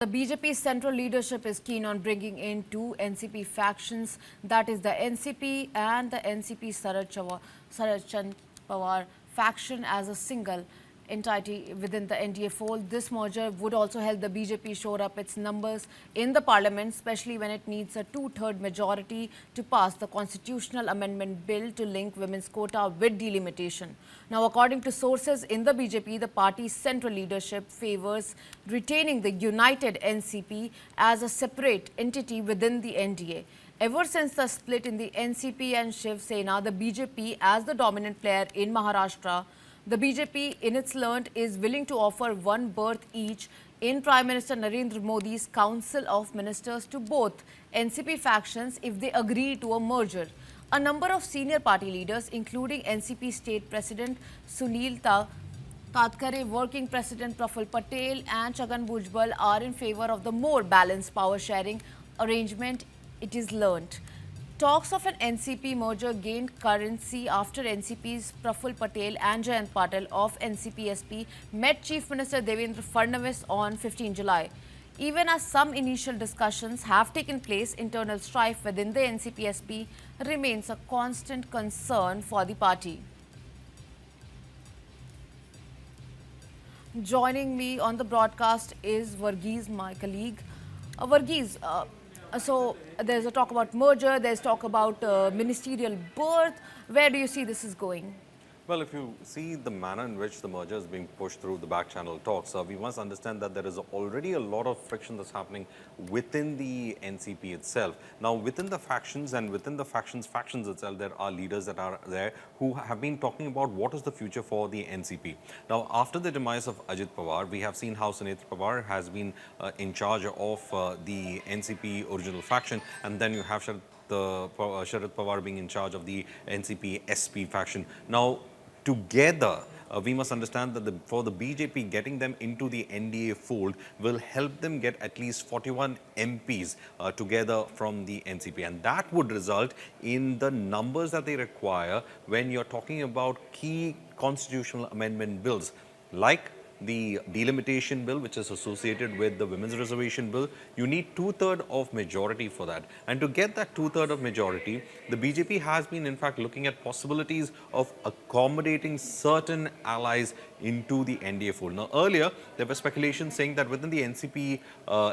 The BJP central leadership is keen on bringing in two NCP factions, that is the NCP and the NCP Sharadchandra Pawar faction as a single entity within the NDA fold. This merger would also help the BJP shore up its numbers in the parliament, especially when it needs a two-third majority to pass the constitutional amendment bill to link women's quota with delimitation. Now, according to sources in the BJP, the party's central leadership favors retaining the united NCP as a separate entity within the NDA. Ever since the split in the NCP and Shiv Sena, the BJP as the dominant player in Maharashtra, the BJP in its turn is willing to offer one berth each in Prime Minister Narendra Modi's Council of Ministers to both NCP factions if they agree to a merger. A number of senior party leaders, including NCP State President Sunil Tatkare, Working President Praful Patel and Chhagan Bhujbal are in favor of the more balanced power sharing arrangement, it is learnt. Talks of an NCP merger gained currency after NCP's Praful Patel and Jayant Patel of NCP-SP met Chief Minister Devendra Fadnavis on 15 July. Even as some initial discussions have taken place, internal strife within the NCP-SP remains a constant concern for the party. Joining me on the broadcast is Varghese, my colleague. Varghese, so there's a talk about merger, there's talk about ministerial berth. Where do you see this is going? Well, if you see the manner in which the merger is being pushed through the back channel talks, we must understand that there is already a lot of friction that's happening within the NCP itself. Now, within the factions and within the factions itself, there are leaders that are there who have been talking about what is the future for the NCP. Now, after the demise of Ajit Pawar, we have seen how Sharad Pawar has been in charge of the NCP original faction, and then you have Sharad Pawar being in charge of the NCP-SP faction. Now, together, we must understand that for the BJP, getting them into the NDA fold will help them get at least 41 MPs together from the NCP. And that would result in the numbers that they require when you're talking about key constitutional amendment bills, like the delimitation bill, which is associated with the women's reservation bill. You need two-thirds of majority for that. And to get that two-thirds of majority, the BJP has been, in fact, looking at possibilities of accommodating certain allies into the NDA fold. Now, earlier, there was speculation saying that within the NCP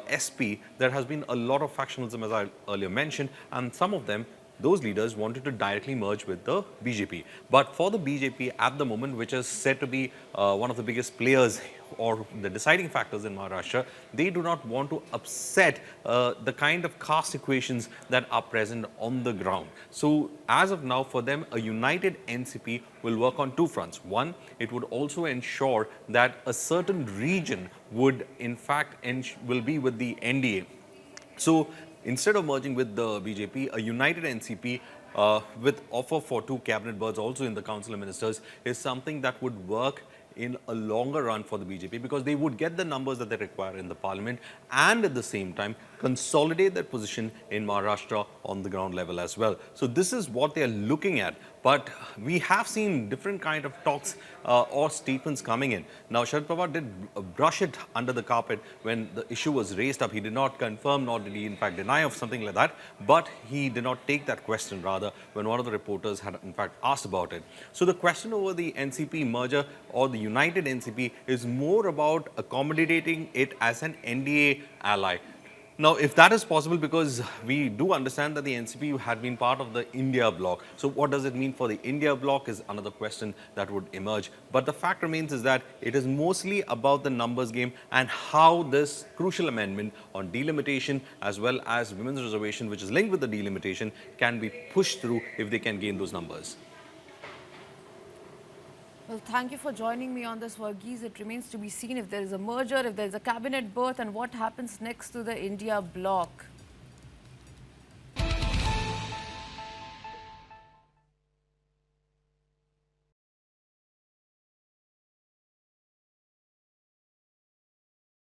SP, there has been a lot of factionalism, as I earlier mentioned, and some of them, those leaders wanted to directly merge with the BJP. But for the BJP at the moment, which is said to be one of the biggest players or the deciding factors in Maharashtra, they do not want to upset the kind of caste equations that are present on the ground. So as of now, for them, a united NCP will work on two fronts. One, it would also ensure that a certain region would, in fact, will be with the NDA. So instead of merging with the BJP, a united NCP with offer for two cabinet berths also in the Council of Ministers is something that would work in a longer run for the BJP, because they would get the numbers that they require in the parliament and at the same time consolidate their position in Maharashtra on the ground level as well. So this is what they are looking at. But we have seen different kind of talks or statements coming in. Now, Sharad Pawar did brush it under the carpet when the issue was raised up. He did not confirm, nor did he in fact deny of something like that. But he did not take that question, rather, when one of the reporters had in fact asked about it. So the question over the NCP merger or the united NCP is more about accommodating it as an NDA ally. Now, if that is possible, because we do understand that the NCP had been part of the India bloc. So what does it mean for the India bloc is another question that would emerge. But the fact remains is that it is mostly about the numbers game and how this crucial amendment on delimitation as well as women's reservation, which is linked with the delimitation, can be pushed through if they can gain those numbers. Well, thank you for joining me on this, Varghese. It remains to be seen if there is a merger, if there is a cabinet berth, and what happens next to the India bloc.